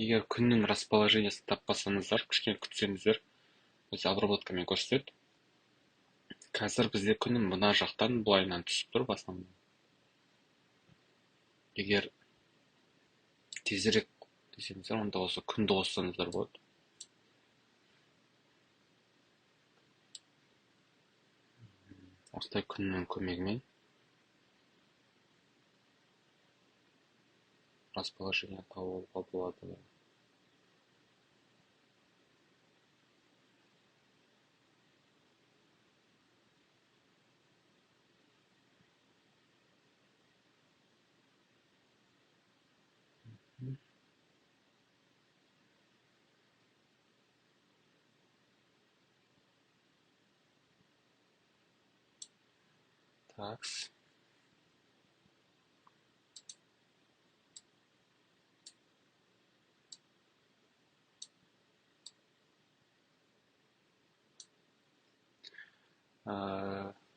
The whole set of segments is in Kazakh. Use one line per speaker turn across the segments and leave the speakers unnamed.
Егер күннің расположениесін таппасаңыздар, кішкене күтсеңіздер, өзі обработкамен көрсетеді. Қазір бізде күннің мына жақтан былайынан түсіп тұр басынан. Егер тезірек десеңіздер, онда осы күнді қоссаңыздар болады. Осылай күннің көмегімен расположение табуға болады. Такс.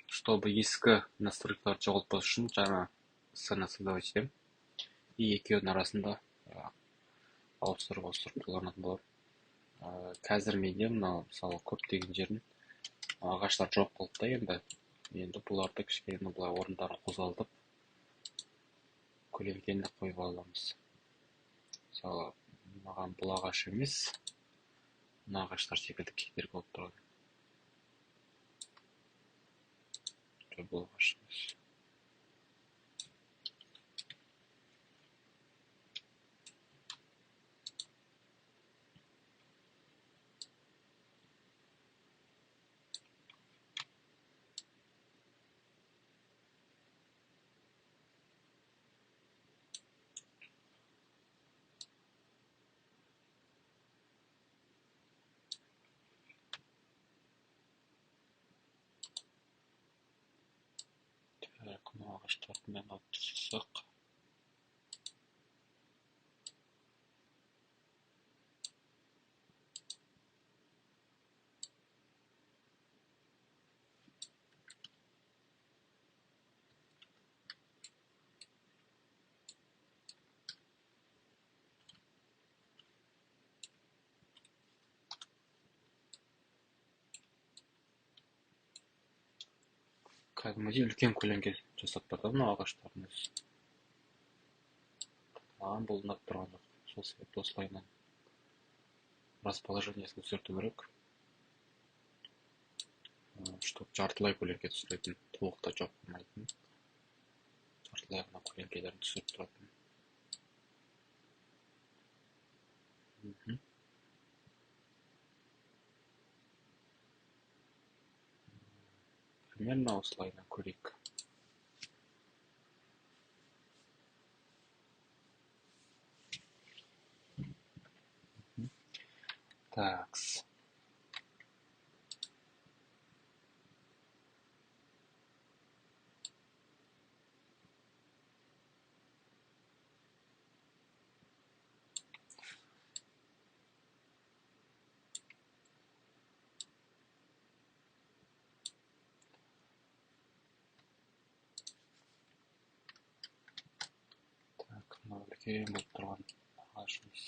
Чтобы ескі настройкаларды жоғалтпас үшін жаңа сцена создавать етемін. И екеуінің арасында ауыстырып қолданатын болар. Қазір менде мынау мысалы көптеген жерін ағаштар жоқ болды да енді бұларды кішкене былай орындарын қозғалтып көлеңкені қойып аламыз. Мысалы маған бұл ағаш емес, мына ағаштар секілді кедергі болып тұрады. Бұл ағаш емес. Мына ағаштарды мен алып тастасақ. Кәдімгідей үлкен көлеңке жасап берді мына ағаштардың өзі. Маған бұл ұнап тұрған жоқ. Сол себепті осылайынан расположениесін өзгерту керек. Чтоб жартылай көлеңке түсіретін, толықта жоқ болмайтын. Жартылай ғана көлеңкелерін түсіріп тұратын. Примерно осылайынан көрейік. Такс. Так, мына үлкен болып тұрған ағашымыз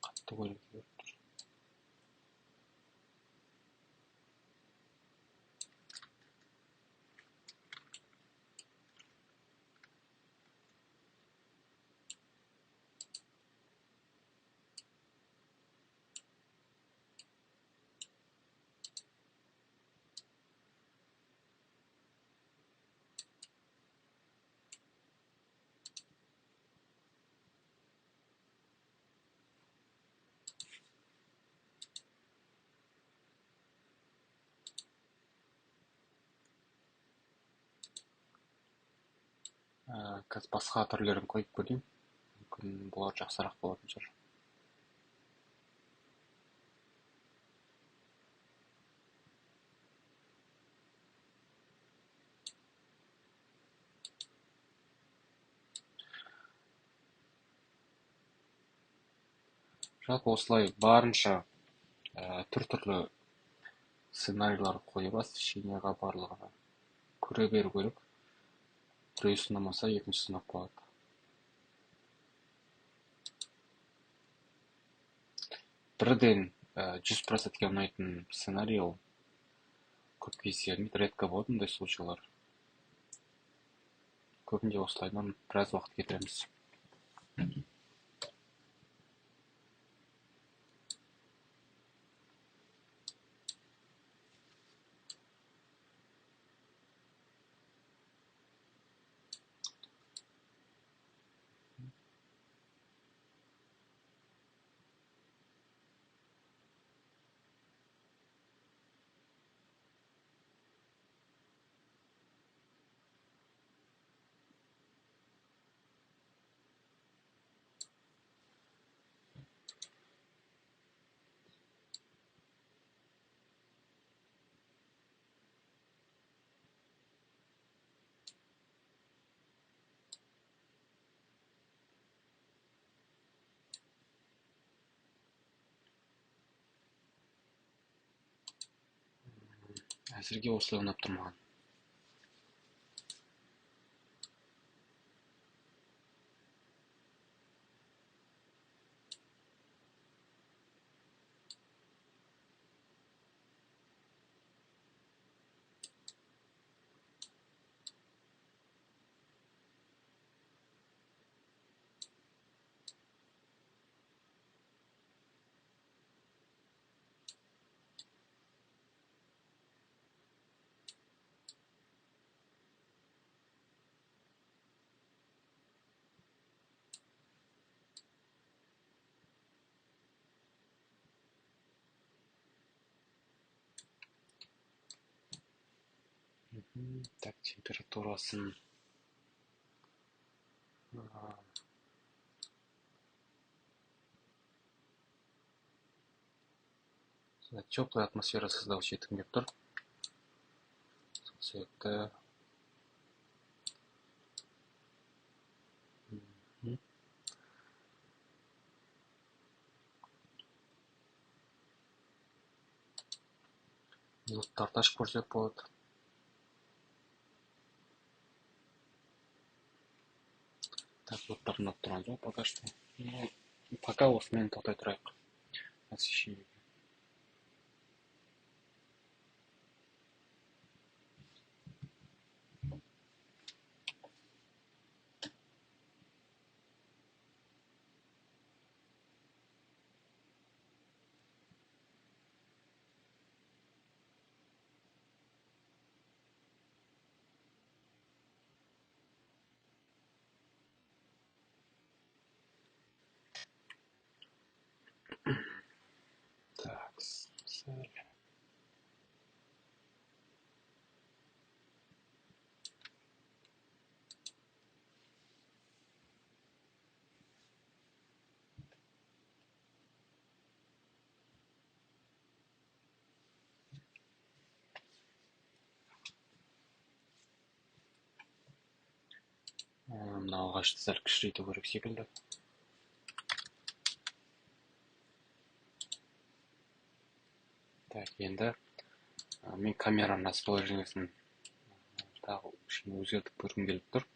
қатты көлеңке болып тұр. Қазір басқа түрлерін қойып көрейін. Мүмкін бұлар жақсырақ болатын шығар. Жалпы осылай барынша түр-түрлі сценарийлар қойып освещениеға барлығына көре беру керек. Біреуі ұнамаса екіншісі ұнап қалады. бірден 100%-ке ұнайтын сценарий ол көп кездеседі, редко болады мұндай случайлар. Көбінде осылайдан біраз уақыт кетіреміз. Әзірге осылай ұнап тұр маған. Так, температурасын теплая атмосфера создавать еткім келіп тұр. Сол себепті минуттарды ашып көрсек болады. Так, минуттар ұнап тұрған жоқ пока что. Пока осымен тоқтай тұрайық. Освещение. Так, сәл. Мына ағашты сәл кішірейту керек секілді. Так, енді мен камераның расположениесін тағы кішкене өзгертіп көргім келіп тұр.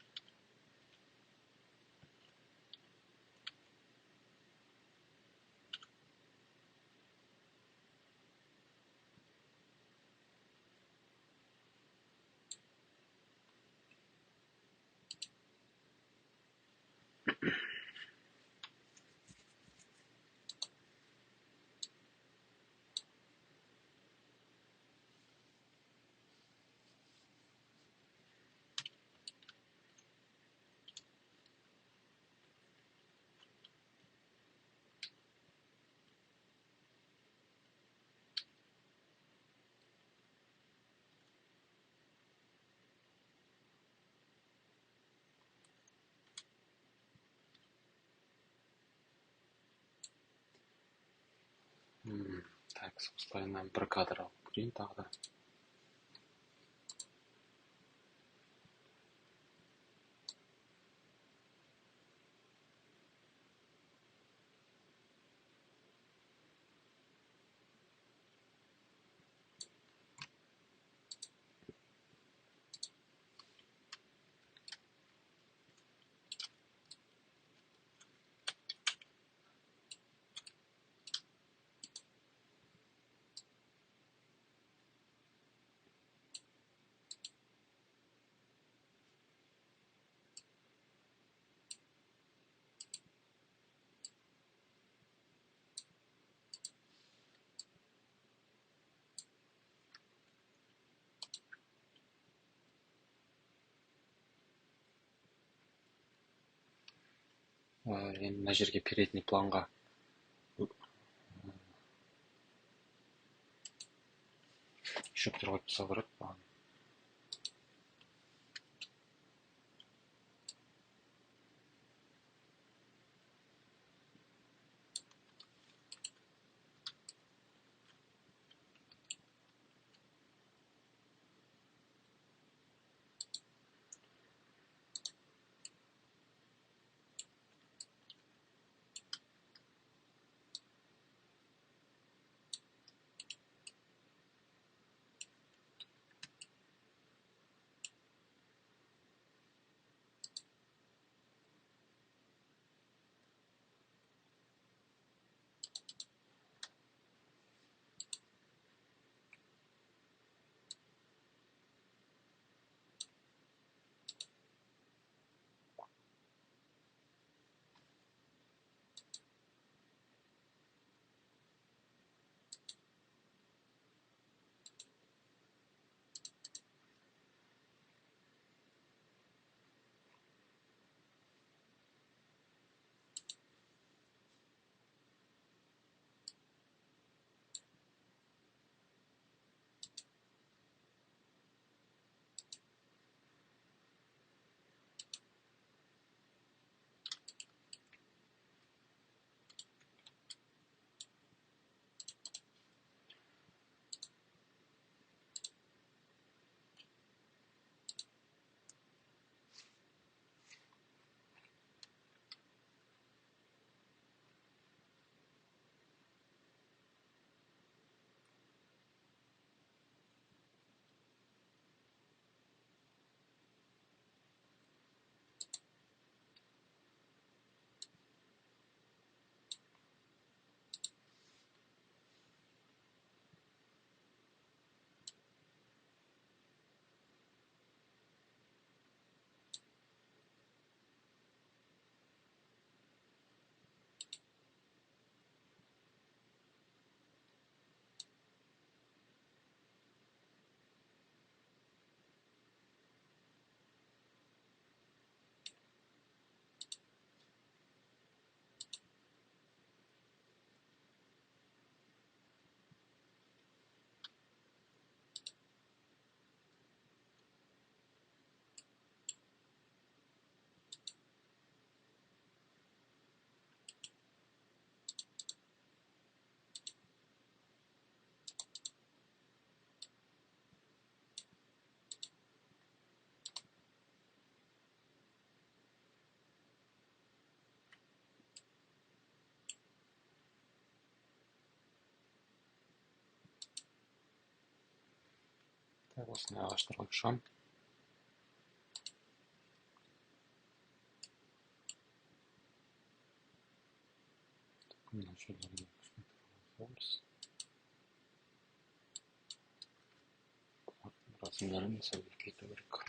Так, осылайынан бір кадр алып көрейін тағы да. енді мына жерге передний планға шөптер қойып тастау керек. Осындай ағаштар қойып шығамын. Мына жерлерге расымдарын сәл үлкейту керек.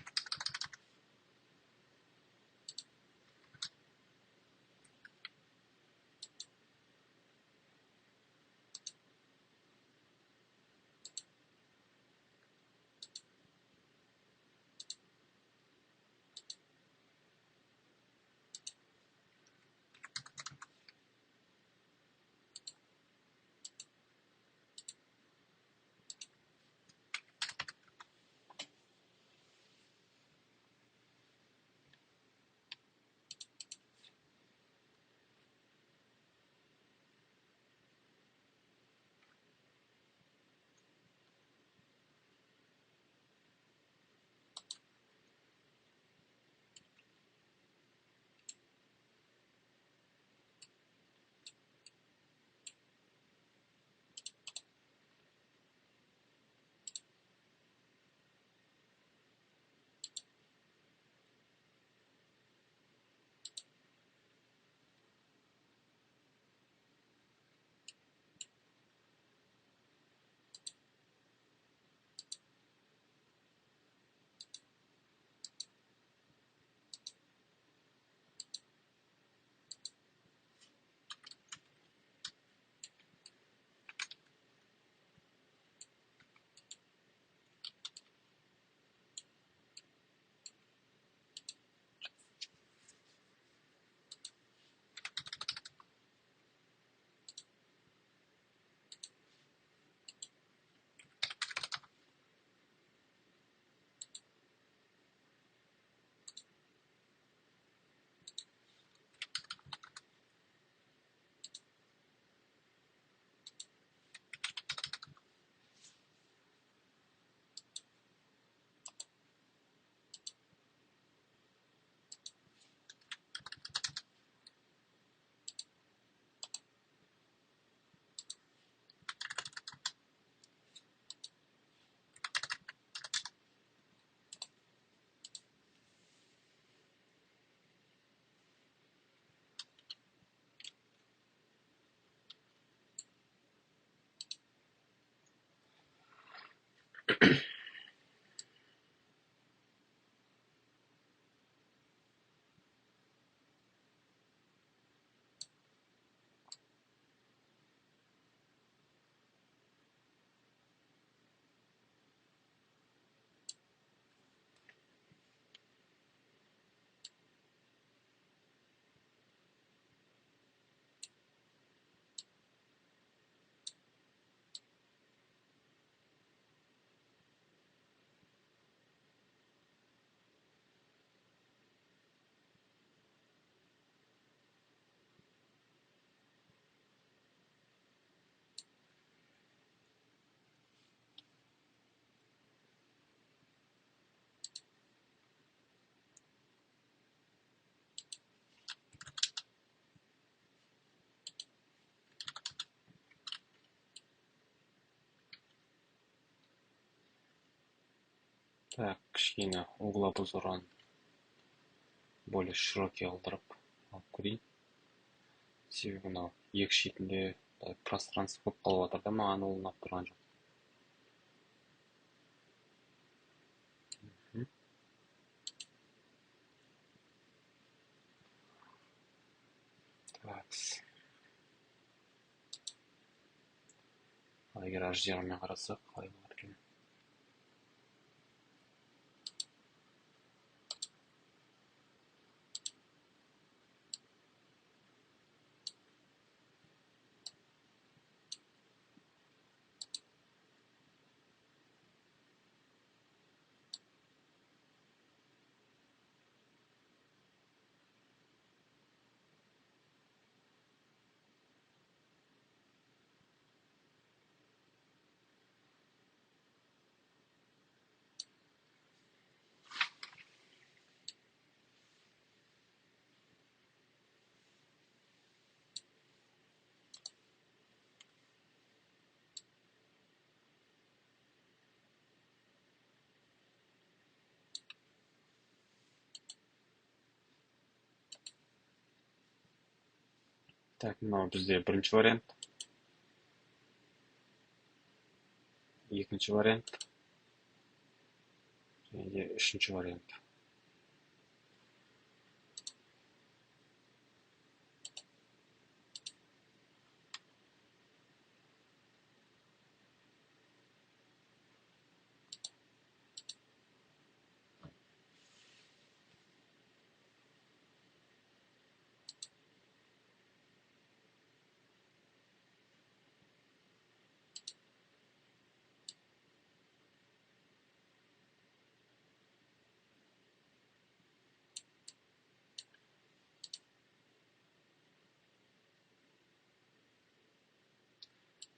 Так, кішкене углообзорын более широкий қылдырып алып көрейін. Себебі мынау екі шетінде пространство көп қалып жатыр да, маған ол ұнап тұрған жоқ. Так. Егер HDR-мен қарасақ, қалай болады екен? Так, мынау бізде бірінші вариант. Екінші вариант. Және де үшінші вариант.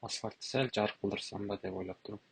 Асфальтты сәл жарық қылдырсам ба деп ойлап тұрмын.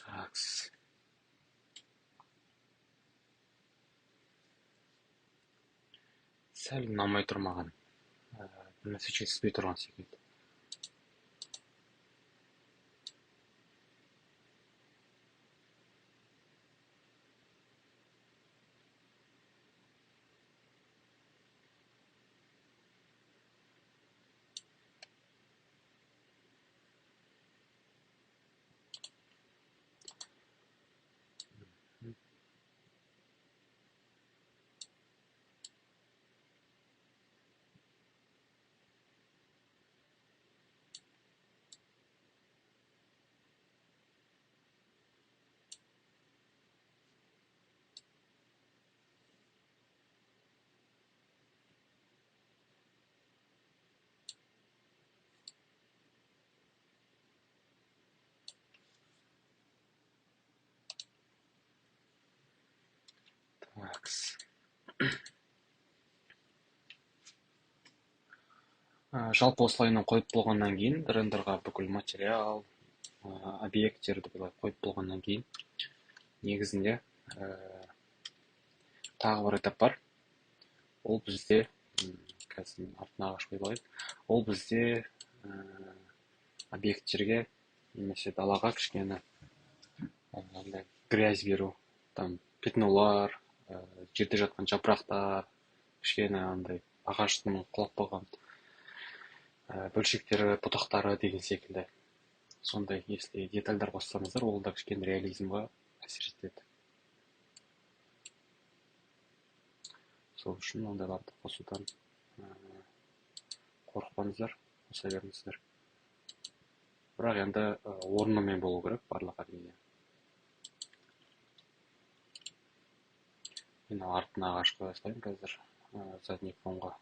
Так. Сәл ұнамай тұр маған. Бір нәрсе жетіспей тұрған секілді. Жалпы осылайынан қойып болғаннан кейін рендерға бүкіл материал, объекттерді былай қойып болғаннан кейін негізінде тағы бір этап бар. Ол бізде қазір артына ағаш қойып алайық. Ол бізде объекттерге немесе далаға кішкене грязь беру, там пятнулар, жерде жатқан жапырақтар, кішкене андай ағаштың құлап қалған бөлшектері, бұтақтары деген секілді. Сондай, если детальдар қоссаңыздар, ол да кішкене реализмға әсер етеді. Сол үшін ондайларды қосудан қорықпаңыздар, қоса беріңіздер. Бірақ енді орнымен болу керек барлық әдейі. Мен артына ағаш қойсайын қазір задний фонға.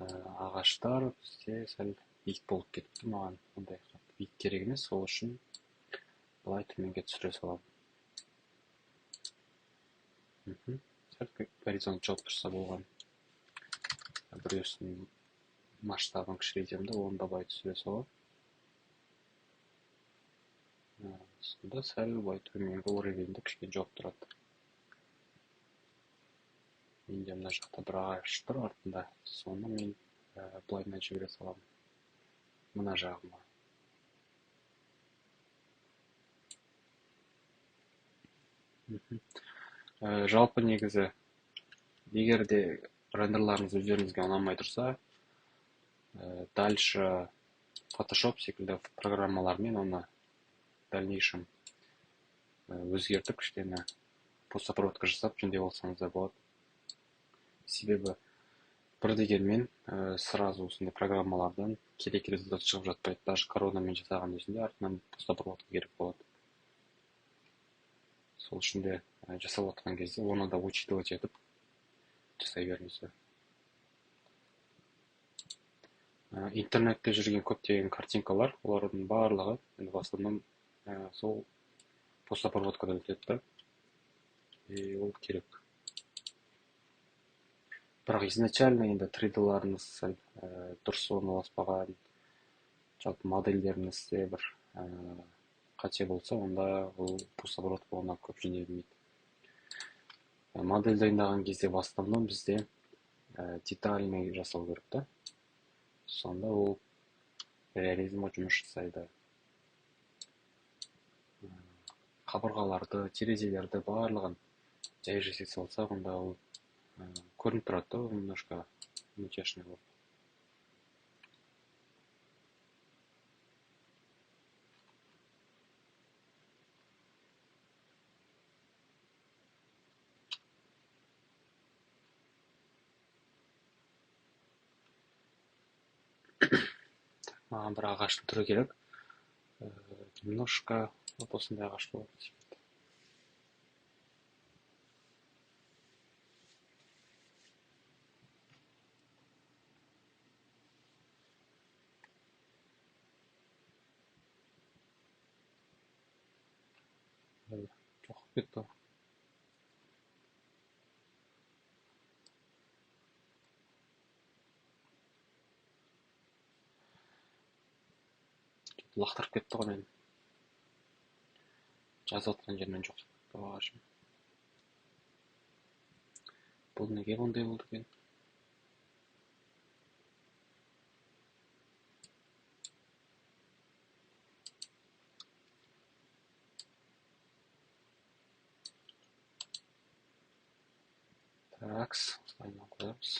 Ағаштар бізде сәл биік болып кетті, маған ондай биік керек емес, сол үшін былай төменге түсіре саламын. Сәл горизонт жауып тұрса болған. Біреуісінің масштабын кішірейтемін де, оны да былай түсіре саламын. Сонда сәл былай төменгі уровеньді кішкене жауып тұрады. Менде мына жақта бір ағаш тұр артында, соны мен былайынан жібере саламын. Мына жағыма. Жалпы негізі, егер де рендерларыңыз өздеріңізге ұнамай тұрса, дальше Photoshop секілді программалармен оны дальнейшем өзгертіп, кішкене постапроводка жасап жөндеп алсаңыз да болады. Себебі бір дегенмен сразу осындай программалардан керек результат шығып жатпайды. Даже коронамен жасаған өзінде артынан постапроводка керек болады. Сол үшін де жасап отқан кезде оны да учитывать етіп жасай беріңіздер. Интернетте жүрген көптеген картинкалар, олардың барлығы в основном сол постапроводкадан өтеді. Ол керек. Бірақ изначально енді 3D-ларыңыз дұрыс орналаспаған, жалпы модельдеріңізде бір қате болса, онда ол постапроводка онdan көп жөнелмейді. Модель дайындаған кезде в основном бізде детальный жасау керек та. Сонда ол реализмға жұмыс жасайды. Қабырғаларды, терезелерді барлығын жай жасай салсақ, онда ол көрініп тұрады да, немножко мультяшный болып. Маған бір ағаштың түрі керек. Немножко вот осындай ағаш болады. Жоқ кетті. Лақтырып кетті ғой мен. Жазып отқан жермен жоқ ағашым. Бұл неге ондай болды екен? Так, осылайынан қоямыз.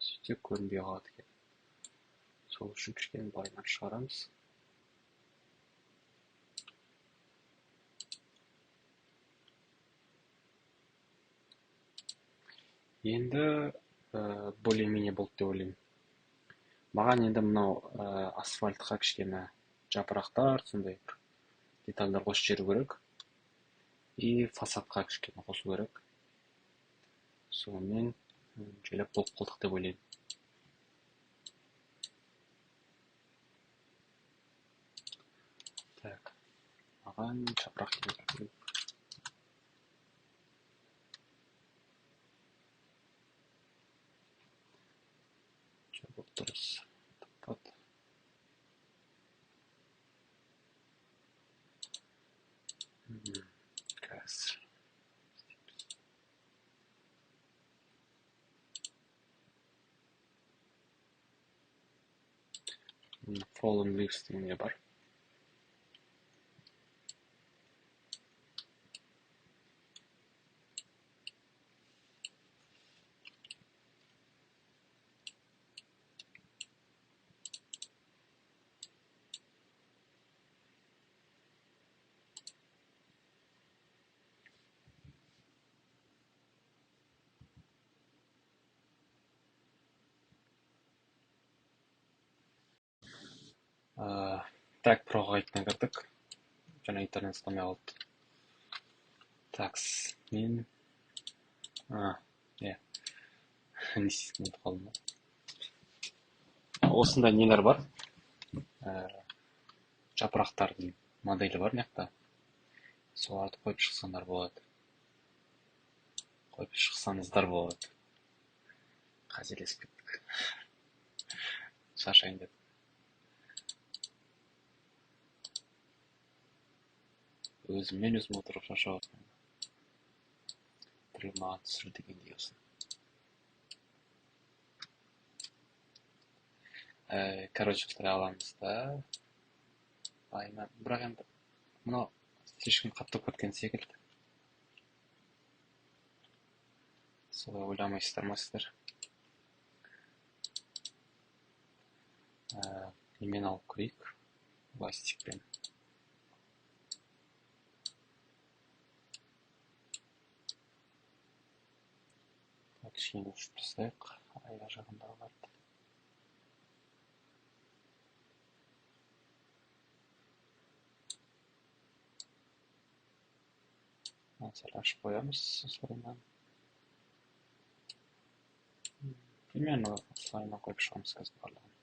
Сөйтіп көрінбей қалады екен. Сол үшін кішкене былайынан шығарамыз. Енді более-менее болды деп ойлаймын. Маған енді мынау асфальтқа кішкене жапырақтар, сондай детальдар қосып жіберу керек. И фасадқа кішкене қосу керек. Сонымен жайлап болып қалдық деп ойлаймын. Так, маған жапырақ керек. жабық дұрыс. Таппады. Қазір. Fallen leaves деген не бар. Так, проға қайтадан кірдік. Жаңа интернет ұстамай қалды. Такс, мен... Не істейтін қалдым. Осындай нелер бар. Жапырақтардың моделі бар маяқта. Соларды қойып шықсаңдар болады. Қойып шықсаңыздар болады. Қателесіп кеттік. Шаршайын деп. Өзіммен өзім отырып шаршап отырмын. Біреу маған түсір дегендей болсын. Короче, ұстай аламыз да. Бірақ енді мынау слишком қатты кеткен секілді. Солай ойламайсыздар ма сіздер? Немен алып көрейік. Пластикпен. Кішкене ұшып тастайық. Аяқ жағындағы барды. Сәл ашып қоямыз осылайынан. Примерно осылайынан қойып шығамыз қазір барлығын.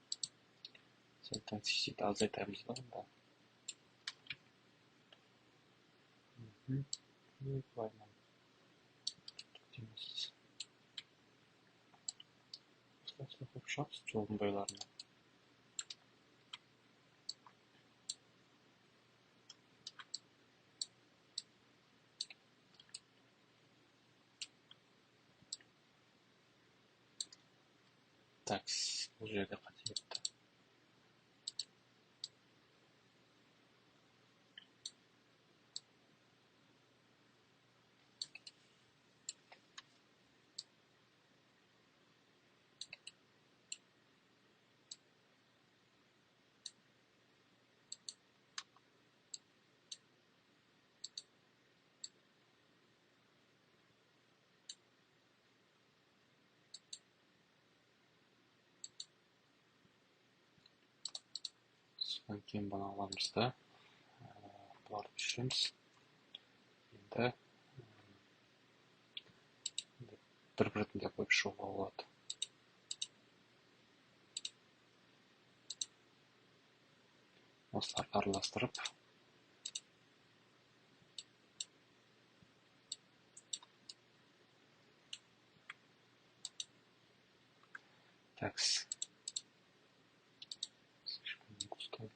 Сөйтіп азайтаймыз да онда. Осылайынан түктеміз. Осылай қойып шығамыз жолдың бойларына. Так, бұл жерде қате кетті. Содан кейін бұны аламыз да. Бұларды түсіреміз. Енді бір-бірінде қойып шығуға болады. Осыларды араластырып. Такс. Слишком не густой.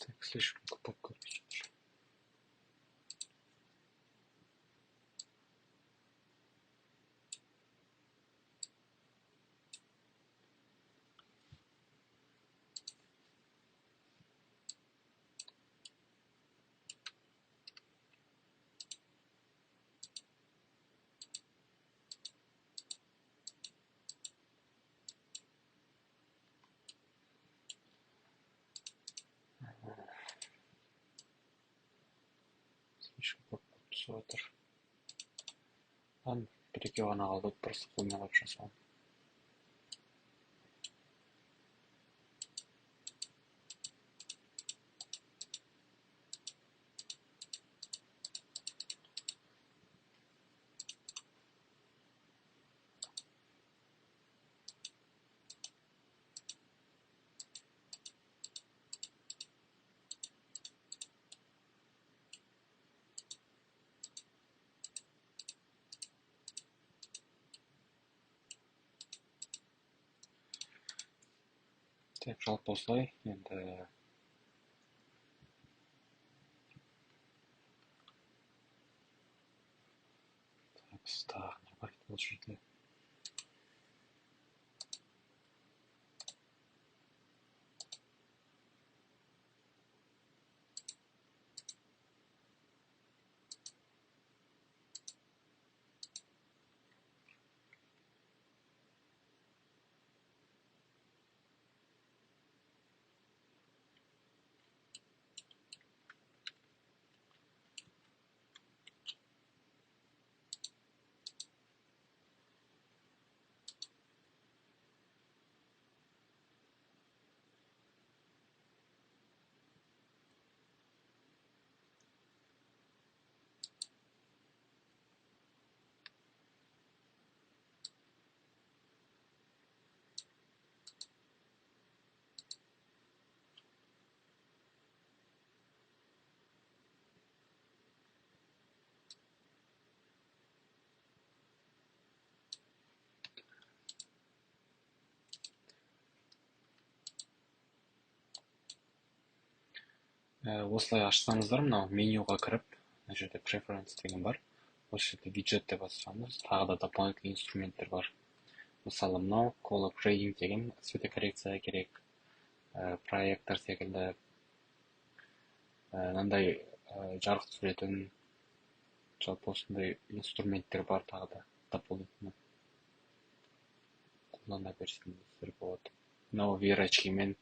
Так, слишком көп көріп жатыр. ешкі көп түсіп отыр. Bir-iki ғана қалды, просто қоймалап жасауым. Тек жалпы осылай, енді тағы не бар еді бұл жерде. Осылай ашсаңыздар, мынау менюға кіріп, мына жерде preference деген бар. Осы жерде widget деп бассаңыз, тағы да дополнительный инструменттер бар. Мысалы, мынау color grading деген цветокоррекция керек, проектор секілді, мынандай жарық түсіретін, жалпы осындай инструменттер бар тағы да дополнительно. Қолдана берсеңіздер болады. Мынау верочкамен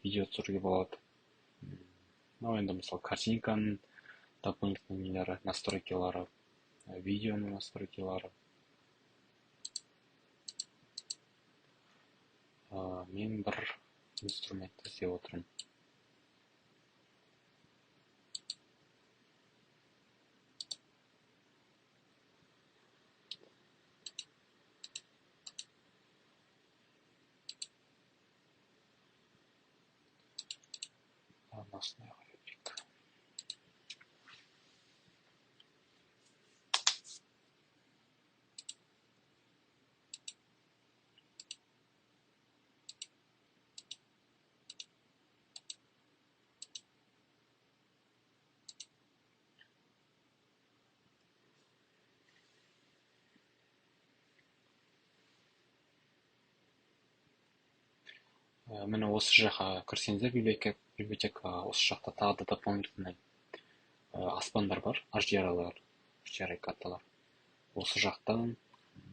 видео түсіруге болады. Мынау енді мысалы картинканың дополнительный нелері, настройкалары, видеоның настройкалары. Мен бір инструментті іздеп отырмын. Анасына қарайық. Міне осы жаққа кірсеңіздер, библиотека, осы жақта тағы да дополнительный аспандар бар, HDRI карталар. Осы жақтан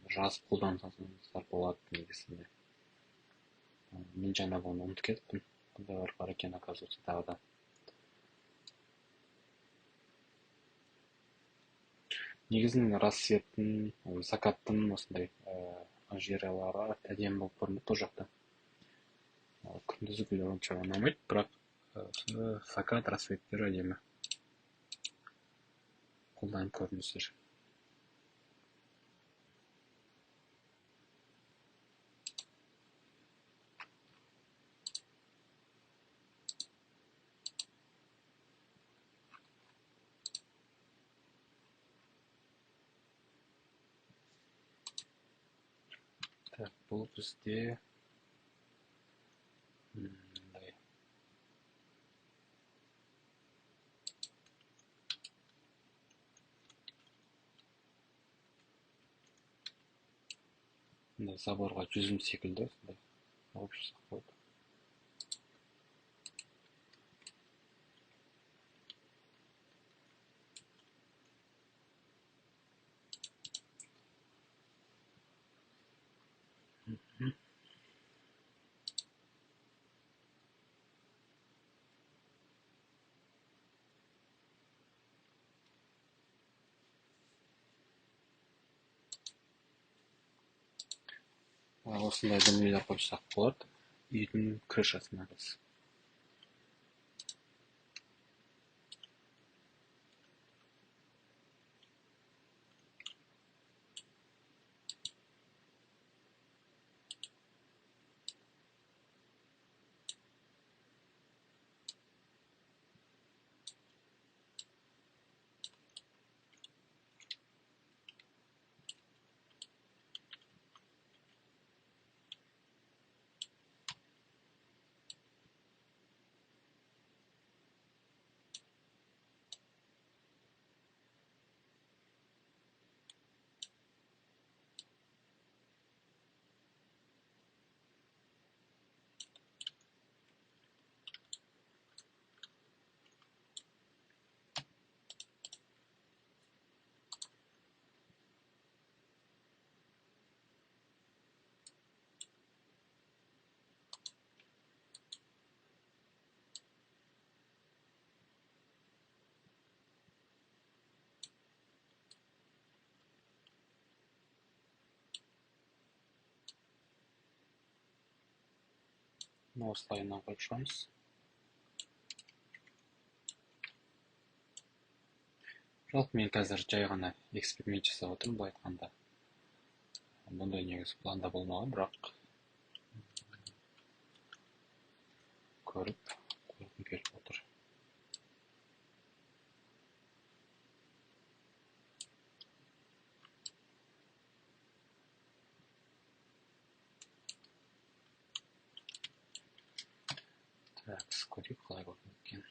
жазып қолдансаңыздар болады негізінде. Мен жаңа оны ұмытып кетіппін. Қандай бар екен, оказывается, тағы да. Негізінен рассветтің, закаттың осындай HDRI-лары әдемі болып көрінеді бұл жақта. Күндізгі онша ұнамайды, бірақ закат, рассветтері әдемі. Қолданып көріңіздер. Так, бұл бізде заборға жүзім секілді, алып жасақ болды. осындай дүниелер қойсақ болады. Үйдің крышасына біз. Осылайынан қойып шығамыз. Жалпы мен қазір жай ғана эксперимент жасап отырмын, былай айтқанда. Бұндай негізі планда болмаған, бірақ көріп қойғым келіп отыр. Так, көрейік қалай көрініп екен.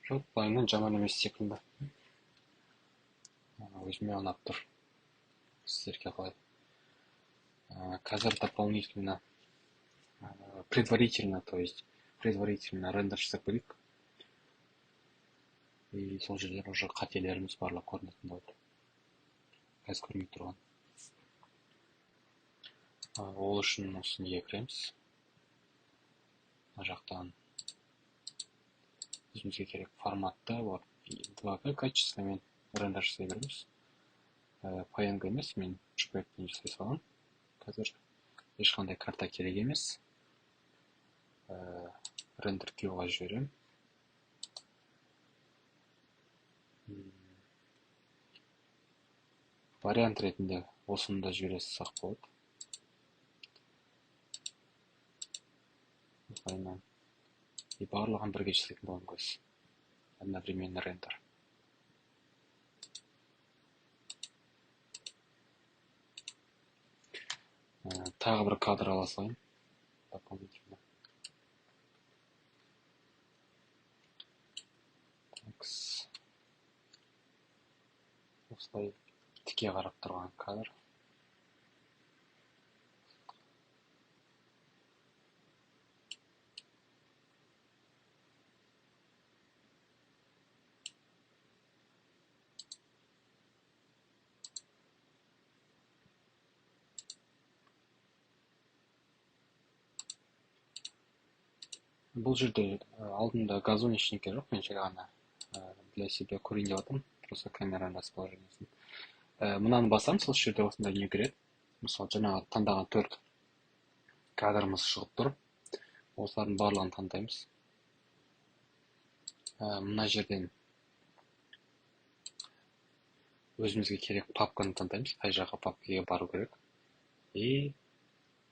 Жоқ, былайынан жаман емес секілді. Өзіме ұнап тұр. Сіздерге қалай. Қазір дополнительно, предварительно рендер жасап көрейік. И сол жерлер уже қателеріміз барлық көрінетін болады. Қазір көрмей тұрған. Ол үшін осы неге кіреміз. Мына жақтан өзімізге керек форматты 2К качествомен рендер жасай береміз. PNG емес, мен JPEG-пен жасай салам. Қазір ешқандай карта керек емес. Рендер queue'ға жіберем. Вариант ретінде осыны да жібере салсақ болады. Осылайынан. И барлығын бірге жасайтын боламыз. Одновременно рендер. Тағы бір кадр ала салайын. Дополнительно. Осылай тіке қарап тұрған кадр. Бұл жерде алдында газон ештеңке жоқ, мен жай ғана для себя көрейін деп жатырмын. Просто камераның расположениесін. Мынаны басам, сол жерде осындай не кіреді. Мысалы, жаңағы таңдаған 4 кадрымыз шығып тұр. Осылардың барлығын таңдаймыз. Мына жерден өзімізге керек папканы таңдаймыз. Қай жаққа папкаға бару керек. И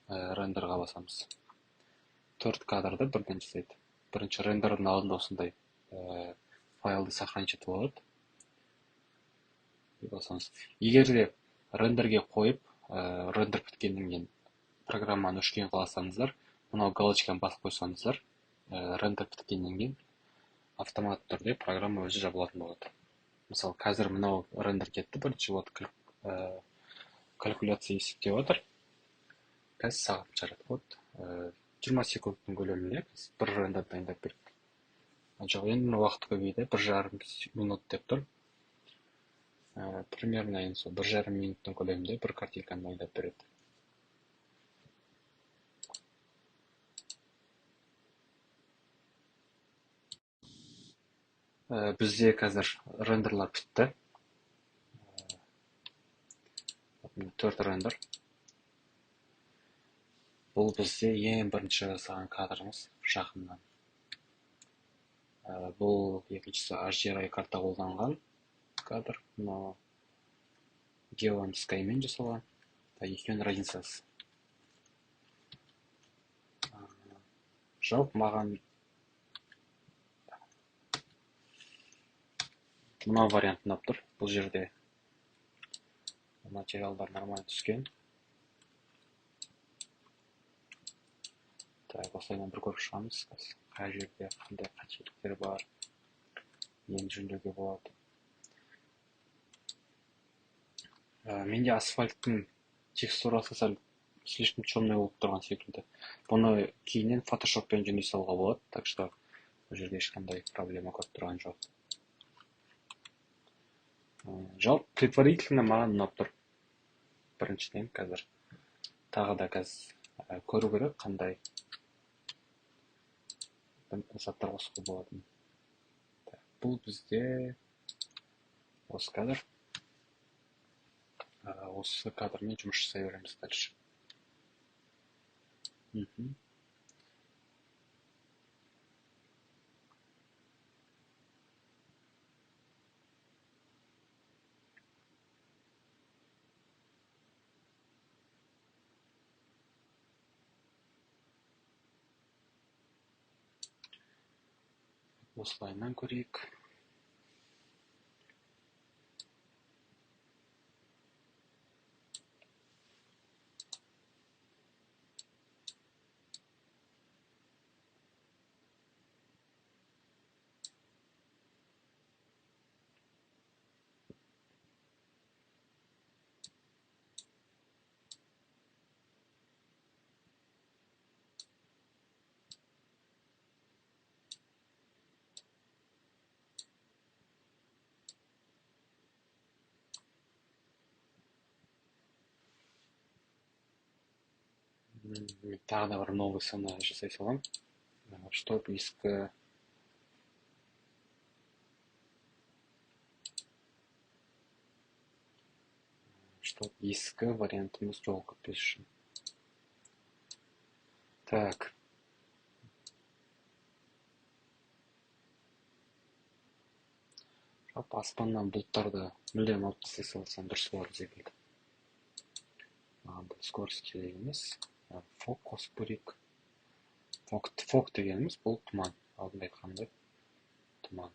рендерға басамыз. 4 кадрды бірден жасайды. Бірінші рендердің алдында осындай файлды сохранить етіп алады. Егер де рендерге қойып, рендер біткеннен кейін программаны өшкен қаласаңыздар, мынау галочканы басып қойсаңыздар, рендер біткеннен кейін автомат түрде программа өзі жабылатын болады. Мысалы, қазір мынау рендер кетті, бірінші вот калькуляция есептеп отыр. Қазір сағат жарады. Вот 20 секундтың көлемінде бір рендер дайындап берді. Жоқ, енді уақыт көбейді, 1,5 минут деп тұр. Примерно енді сол 1,5 минуттың көлемінде бір картинканы дайындап береді. Бізде қазір рендерлар бітті. 4 рендер. Бұл бізде ең бірінші жасаған кадрымыз жақыннан. Бұл екіншісі HDRI карта қолданған кадр, но Geoline Skyмен жасалған. Екеуінің разницасы. Жалпы маған мына вариант ұнап тұр. Бұл жерде материалдар нормально түскен. Осылайынан бір көріп шығамыз. Қай жерде қандай қателіктер бар, нені жөндеуге болады. Менде асфальттың текстурасы сәл слишком темный болып тұрған секілді. Бұны кейіннен фотошоппен жөндей салуға болады, так что бұл жерде ешқандай проблема көріп тұрған жоқ. Жалпы предварительно маған ұнап тұр. Біріншіден қазір тағы да көру керек, қандай заттар қосуға болады. Бұл бізде осы кадр. Осы кадрмен жұмыс жасай береміз дальше. Осылайынан көрейік. Тағы да бір новый сценарий жасай салам, чтобы ескі вариантымыз жол кетпес үшін. Так. Жалпы аспаннан бұлттарды мүлдем алып тастай салсам дұрыс болар секілді. Бұл скорость керек емес. Фок қосып көрейік. Фок дегеніміз бұл тұман. Алдында айтқандай тұман.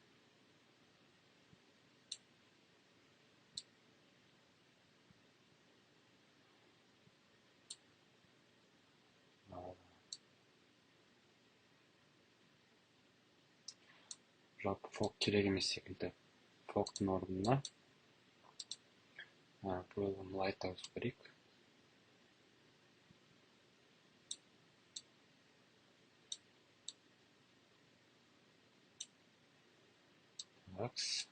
Жалпы фок керек емес секілді. Фоктың орнына бұл лайт ауысып көрейік. Такс.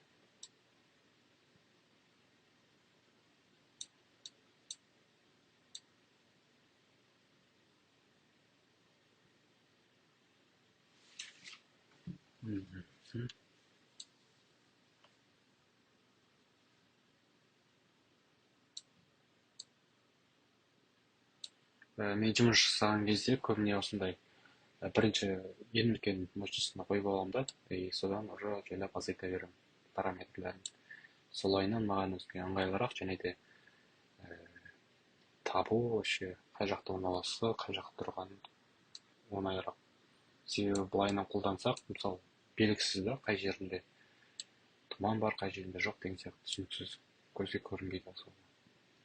Мен жұмыс жасаған кезде көбіне осындай бірінші ең үлкен мощностьына қойып аламын да, содан уже жайлап азайта беремін параметрлерін. Солайынан маған өзге ыңғайлырақ, және де табу вообще қай жақта орналасса, қай жақта тұрған оңайырақ. Себебі былайынан қолдансақ, мысалы, белгісіз да қай жерінде тұман бар, қай жерінде жоқ деген сияқты түсініксіз, көзге көрінбейді.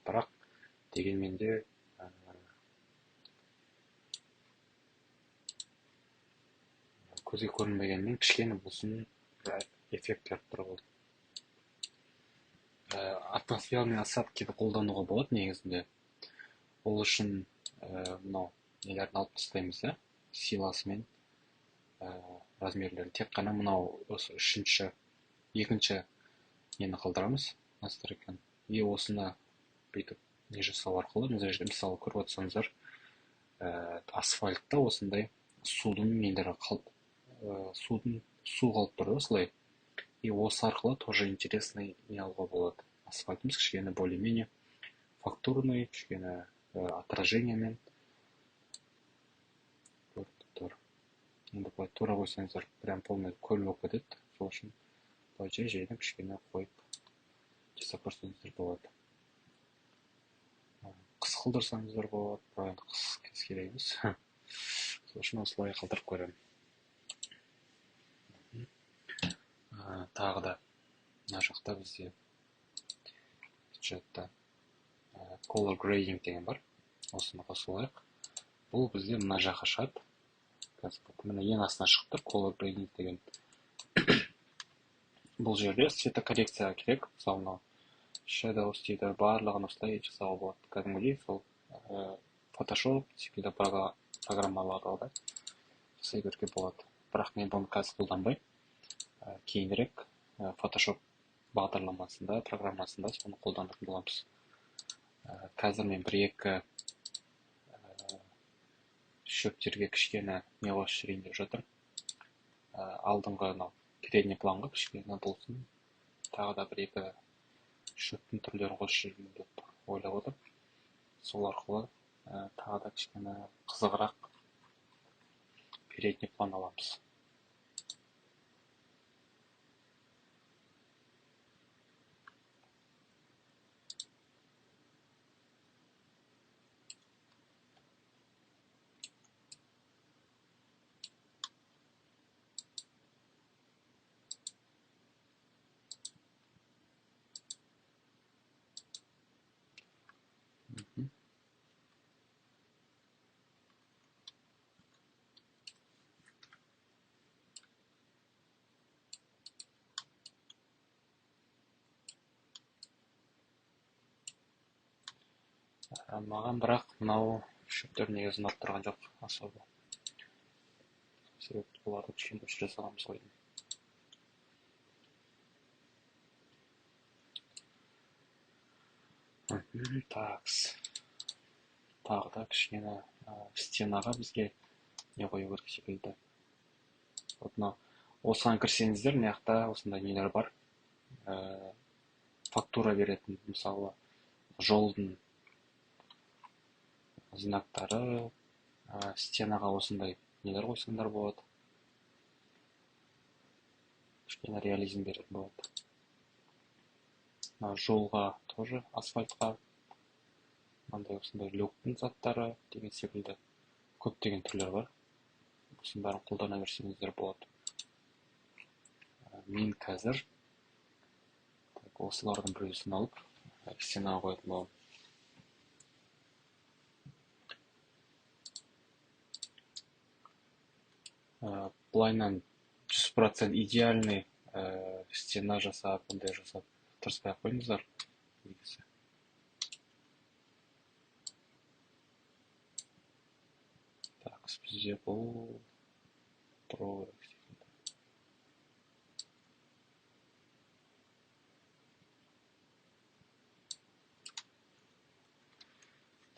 Бірақ дегенмен де көзге көрінбегенмен кішкене болсын эффектлер тұрады. Атмосферный осадкиді қолдануға болады негізінде. Ол үшін мынау нелерін алып тастаймыз, силасымен размерлерін. Тек қана мынау осы екінші нені қалдырамыз, настройканы. И осыны бүйтіп не жасау арқылы, мына жерде мысалы көріп отырсаңыздар, асфальтта осындай судың нелері су қалып тұрды осылай. И осы арқылы тоже интересный не алуға болады. Асфальтымыз кішкене более-менее фактурный, кішкене отражениемен көріп тұр. Енді былай тура қойсаңыздар прям полный көл болып кетеді. Сол үшін былай жайдан кішкене қойып жасап көрсеңіздер болады. Қысқылдырсаңыздар болады, бірақ енді қыс керек емес. Сол үшін осылай қалдырып көремін. Тағы да мына жақта бізде бюджетте color grading деген бар. Осыны қосып алайық. Бұл бізде мына жаққа шығады. Міне ең астына шығып тұр color grading деген. Бұл жерде цветокоррекция керек. Мысалы мынау shadows дейді, барлығын осылай жасауға болады. Кәдімгідей сол Photoshop секілді программаларда жасай беруге болады. Бірақ мен бұны қазір қолданбаймын. Кейінірек Photoshop бағдарламасында, программасында соны қолданатын боламыз. Қазір мен бір-екі шөптерге кішкене не қосып жіберейін деп жатырмын. Алдыңғы передний планға кішкене болсын. Тағы да бір-екі шөптің түрлерін қосып жіберейін деп ойлап отырмын. Сол арқылы тағы да кішкене қызығырақ передний план аламыз. Маған бірақ мынау шөптер негізі ұнап тұрған жоқ особо. Себебі бұларды кішкене өшіре саламыз ғой. Тағы да кішкене стенаға бізге не қою керек секілді. Осыған кірсеңіздер, мына жақта осындай нелер бар. Фактура беретін, мысалы, жолдың знактары, стенаға осындай нелер қойсаңдар болады. Кішкене реализм беретін болады. Жолға тоже, асфальтқа мынандай осындай люктың заттары деген секілді көптеген түрлер бар. Осының бәрін қолдана берсеңіздер болады. Мен қазір осылардың біреусін алып стенаға қоятын боламын. Былайынан 100% идеальный стена жасап, бұндай жасап тырыспай қойыңыздар. Так, бізде бұл тұру керек секілді.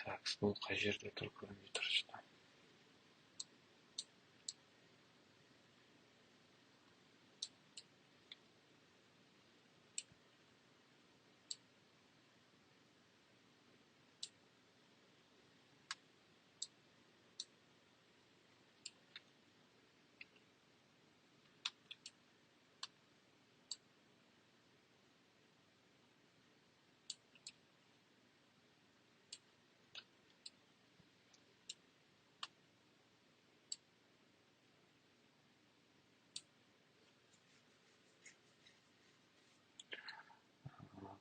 Так, бұл қай жерде тұр көрінбей тұр.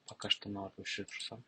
Пока что мыналарды өшіріп тұрсам.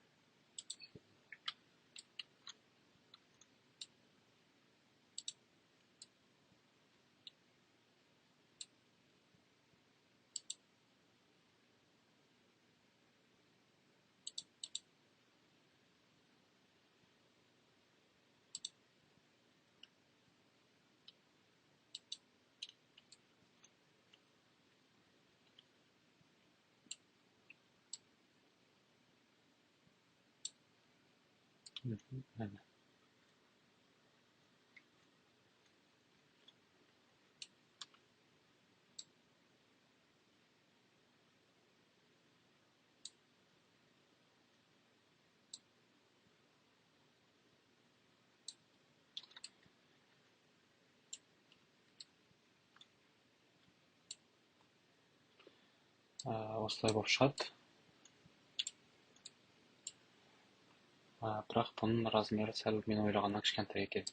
осылай болып шығады. Бірақ бұның размері сәл мен ойлағаннан кішкентай екен.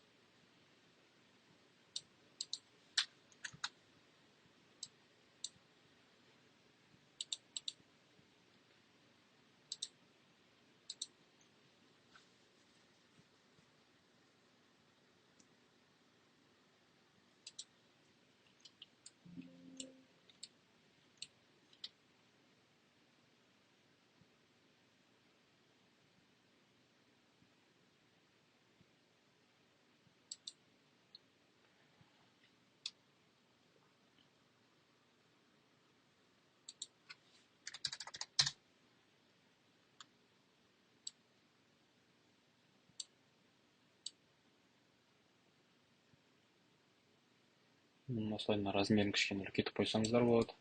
Осылай размерін кішкене үлкейтіп қойсаңыздар болады.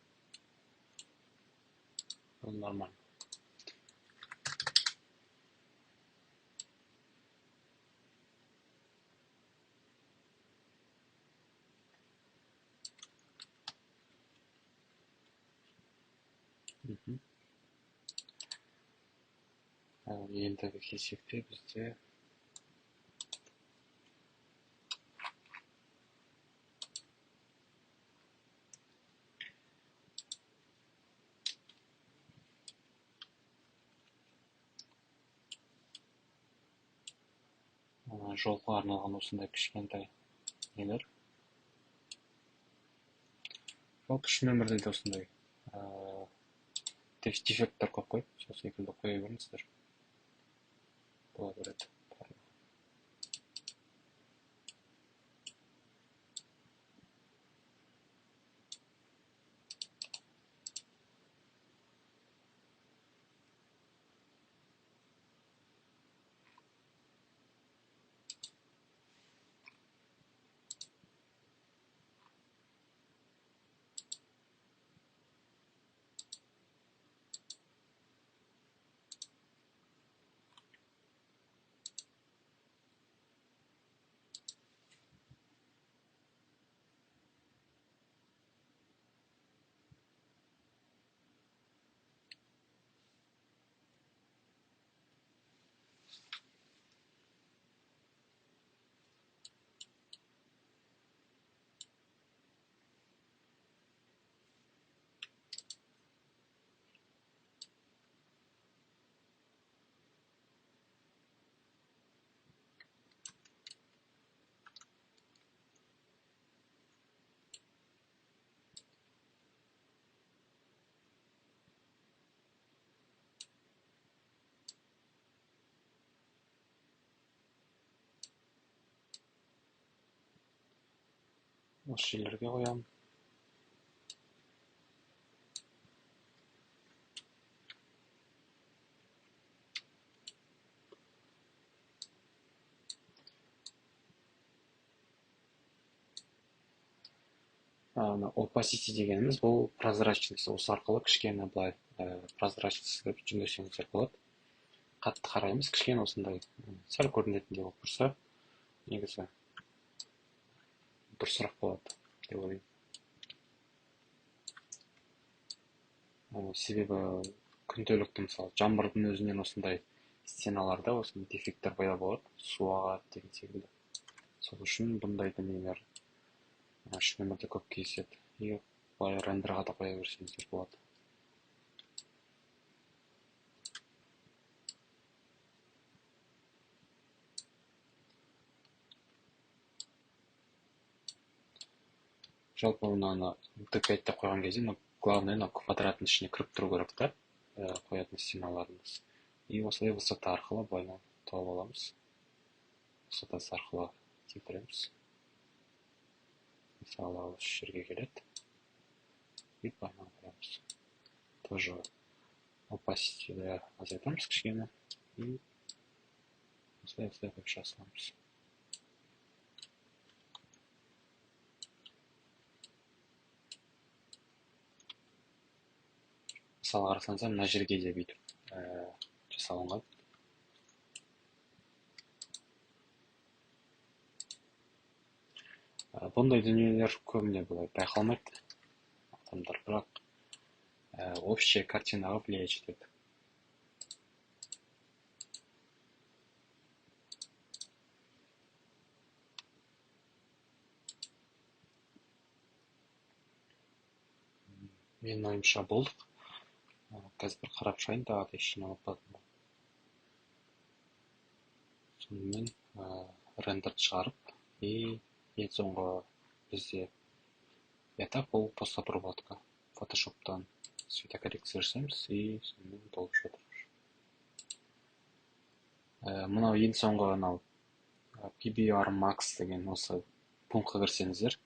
Бұл нормально. Ендігі кезекте бізде жолға арналған осындай кішкентай нелер. Жалпы шын өмірде де осындай дефекттер көп қой, сол секілді қоя беріңіздер. Бола береді. Осы жерлерге қоямын. Opacity дегеніміз бұл прозрачность. Осы арқылы кішкене былай прозрачность деп жөндесеңіздер болады. Қатты қараймыз, кішкене осындай сәл көрінетіндей болып тұрса, негізі дұрысырақ болады деп ойлаймын. Себебі күнделікті мысалы жаңбырдың өзінен осындай стеналарда осындай дефекттер пайда болады, су ағады деген секілді. Сол үшін бұндай дүниелер шын өмірде көп кездеседі. И былай рендерға да қоя берсеңіздер болады. Жалпы мынаны T5-те қойған кезде, главное, квадраттың ішіне кіріп тұру керек та, қоятын стеналарымыз. И осылай высота арқылы былай тауып аламыз. Высотасы арқылы келтіреміз. Мысалы, осы жерге келеді. И былай қоямыз. Тоже opacity-ді азайтамыз кішкене. И осылай қойып жасаламыз. Мысалы, қарасаңыздар, мына жерге де бүйтіп жасалынған. Бұндай дүниелер көбіне былай байқалмайды адамдар, бірақ общая картинаға влиять етеді. Менің ойымша болдық. Қазір бір қарап шығайын, тағы да ештеңе ұмытпадым ба. Сонымен рендерді шығарып, ең соңғы бізде так ол постобработка. Фотошоптан светокоррекция жасаймыз, сонымен толып жатыр. Мынау ең соңғы PBR Max деген осы пунктқа кірсеңіздер,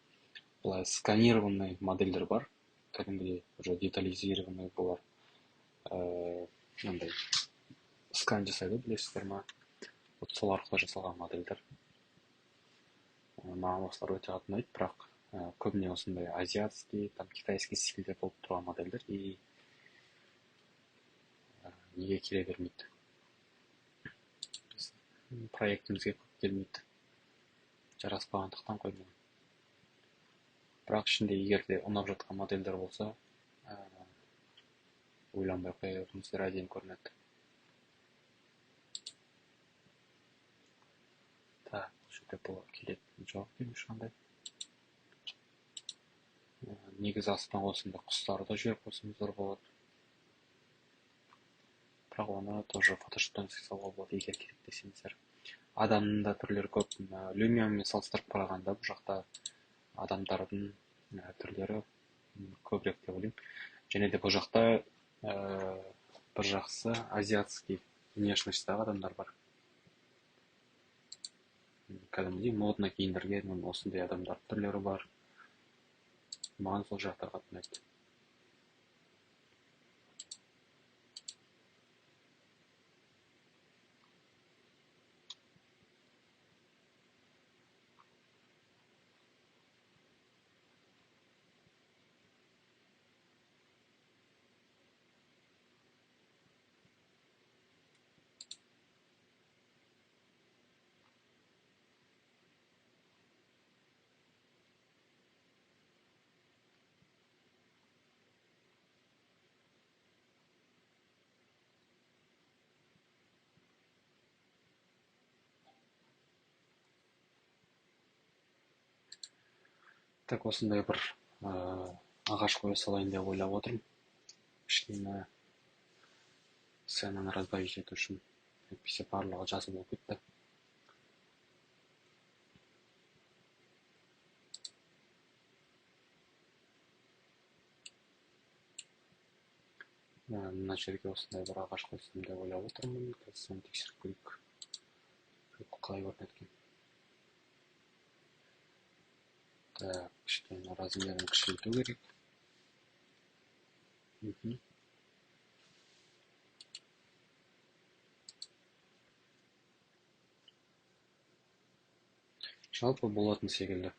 былай сканированный модельдер бар, кәдімгідей уже детализированный болар. Мындай скан жасайды, білесіздер ма? Вот сол арқылы жасалған модельдер. Маған осылар өте қатты ұнайды, бірақ көбіне осындай азиатский, китайский стильде болып тұрған модельдер неге келе бермейді. Проектімізге көп келмейді. Жараспағандықтан қоймаған. Бірақ ішінде егер де ұнап жатқан модельдер болса, ойланбай қоя беріңіздер, әдемі көрінеді. Так, бұл жерде бұл келетін жоқ деймін ешқандай. Негізі астына осындай құстарды жіберіп қойсаңыздар болады. Бірақ оны тоже фотошоптан жасауға болады, егер керек десеңіздер. Адамның да түрлері көп. Lumia-мен салыстырып қарағанда бұл жақта адамдардың түрлері көбірек деп ойлаймын. Және де бұл жақта бір жақсы азиатский внешностьтағы адамдар бар. Кәдімгідей модно киіндірген осындай адамдар түрлері бар. Маған сол жақта қатты ұнайды. Так, осындай бір ағаш қоя салайын деп ойлап отырмын. Кішкене сценаны разбавить ету үшін. Әйтпесе барлығы жазып болып кетті. Мына жерге осындай бір ағаш қойсам деп ойлап отырмын. Қазір соны тексеріп көрейік. Қалай көрінеді екен. Так, кішкене размерін кішірейту керек. Жалпы болатын секілді.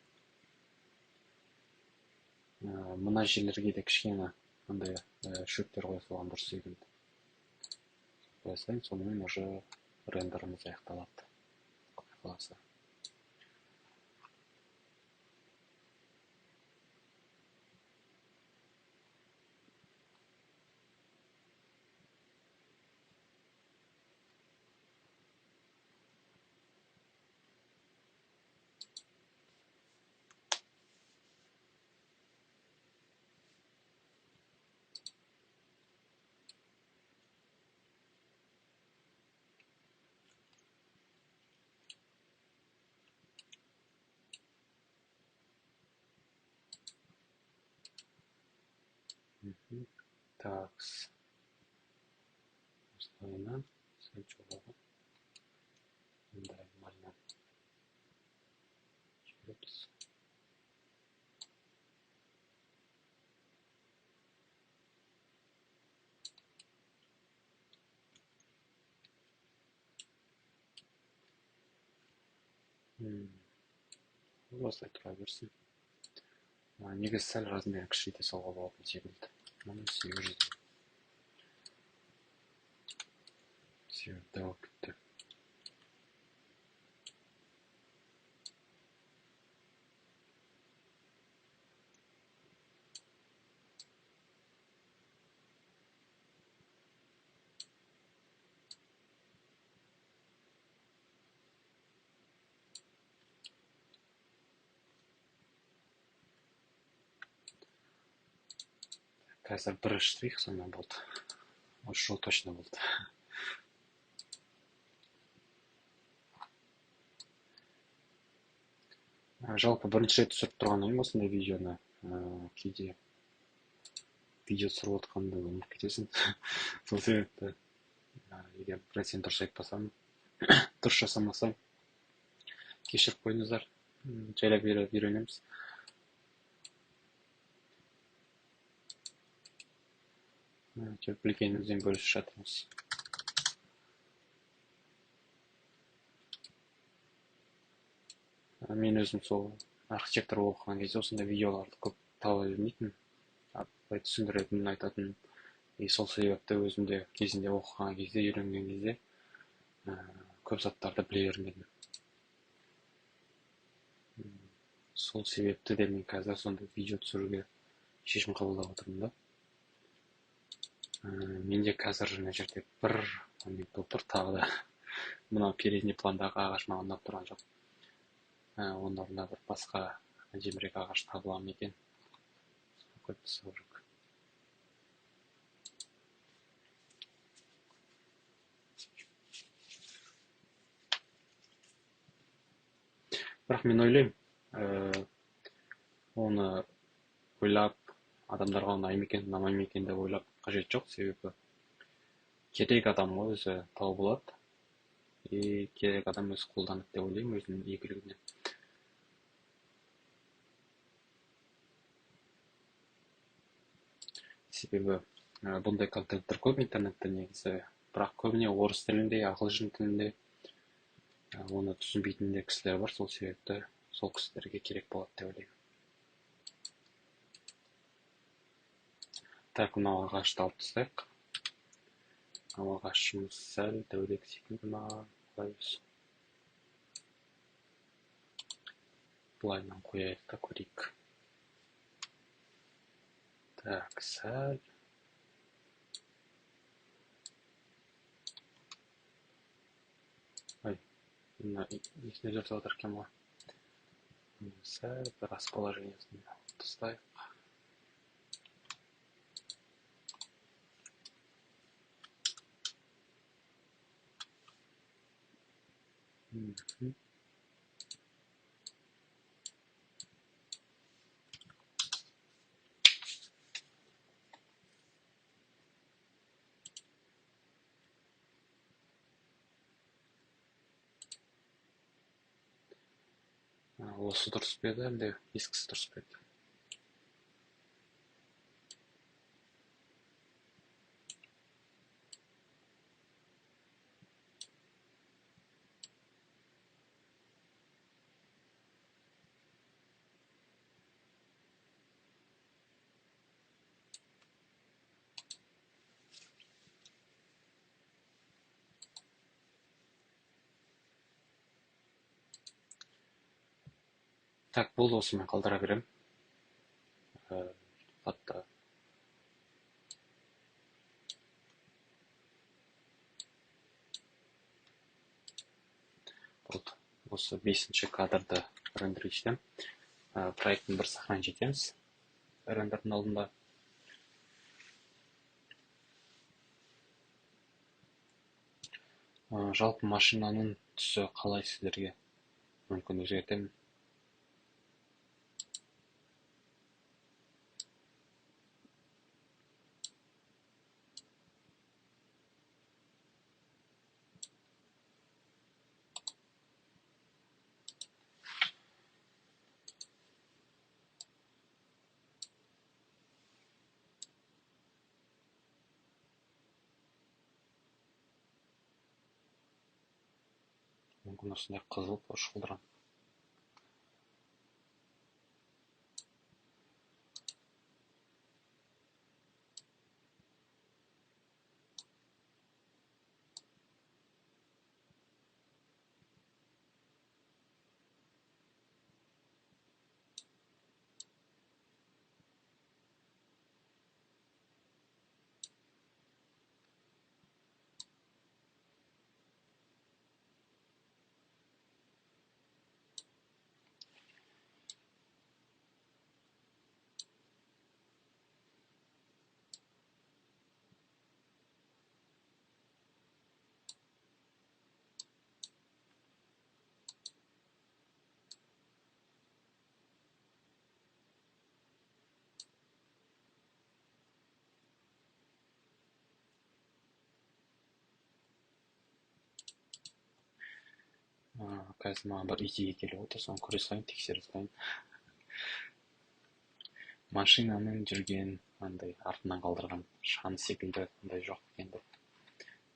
Мына жерлерге де кішкене андай шөптер қоя салған дұрыс секілді. Қоя салайын, сонымен уже рендеріміз аяқталады. Құдай қаласа. Так, осылайынан сәл жоғары. Мындай нормально жібереміз. Осылай тұра берсін. Негізі сәл размерін кішірейте салуға болатын секілді. Мұны 800. 800 болып кетті. қазір бір штрих сонымен болды. Осы жол точно болды. Жалпы бірінші рет түсіріп тұрған едім осындай видеоны. Кейде видео түсіріп отқанды ұмытып кетесің. Сол себепті егер сен дұрыс айтпасам, дұрыс жасамасам, кешіріп қойыңыздар. Жайлап үйренеміз. Білгенімізден бөлісіп жатырмыз. Мен өзім сол архитектор оқыған кезде осындай видеоларды көп таба бермейтінмін. Былай түсіндіретін, айтатын. Сол себепті өзімде кезінде оқыған кезде, үйренген кезде көп заттарды біле бермедім. Сол себепті де мен қазір сондай видео түсіруге шешім қабылдап отырмын да. Менде қазір мына жерде бір момент болып тұр, тағы да мына передний пландағы ағаш маған ұнап тұрған жоқ. Оның орнына бір басқа әдемірек ағаш табыла ма екен? Қойып тастау керек. Бірақ мен ойлаймын, оны ойлап, адамдарға ұнай ма екен, ұнамай ма екен деп ойлап қажет жоқ, себебі керек адам өзі тауып болады. Керек адам өзі қолданады деп ойлаймын өзінің игілігіне. Себебі бұндай контенттер көп интернетте негізі, бірақ көбіне орыс тілінде, ағылшын тілінде, оны түсінбейтін де кісілер бар, сол себепті сол кісілерге керек болады деп ойлаймын. Так, мынау ағашты алып тастайық. Мынау ағашымыз сәл дәурек секілді маған қойыз. Бұлайынан қояйық та көрейік. Так, сәл. Есіне жүріп жатыр екен ғой. Сәл бір расположениесін тастайық. Осы дұрыс па еді, әлде ескісі дұрыс па еді? Так, бұл осымен қалдыра берем. Қатта. Болды. Осы 5-ші кадрды рендерлейтем. Проекттің бір сахнаны жетеміз. Рендердің алдында. Жалпы машинаның түсі қалай сіздерге? Мүмкін өзгертемін. Мүмкін осындай қызыл шылдыран. қазір маған бір идея келіп отыр, соны көре салайын, тексере салайын. Машинаның жүрген андай артынан қалдырған шаң секілді андай жоқ екен деп.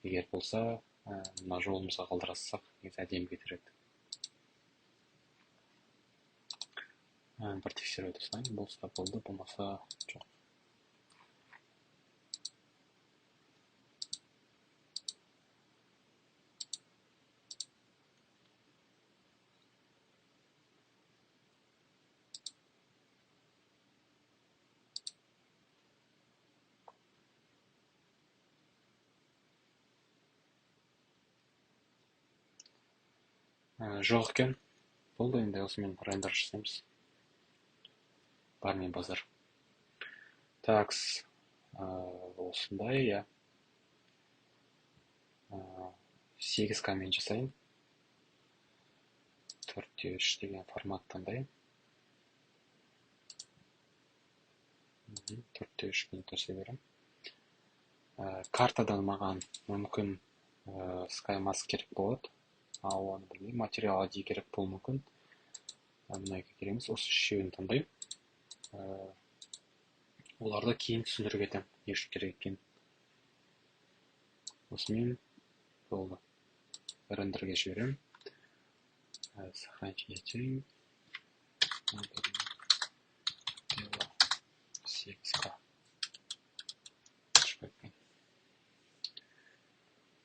Егер болса, мына жолымызға қалдырсақ, әдемі кетер еді. Бір тексеріп өте салайын, болса болды, болмаса жоқ. Жоқ екен. Болды, енді осымен рендер жасаймыз. Бармен базар. Такс, осындай, я. 8К мен жасайын. 4:3 деген формат таңдайын. 4:3 минут өсе берем. Картадан маған мүмкін SkyMask керек болады. Оны білмеймін, материал ID керек болуы мүмкін. Мына кереміз, осы үшеуін таңдайым. Оларды кейін түсіндіріп кетемін, не үшін керек екенін. Осымен болды. Рендерге жіберем. Сохранить етейін. 8К.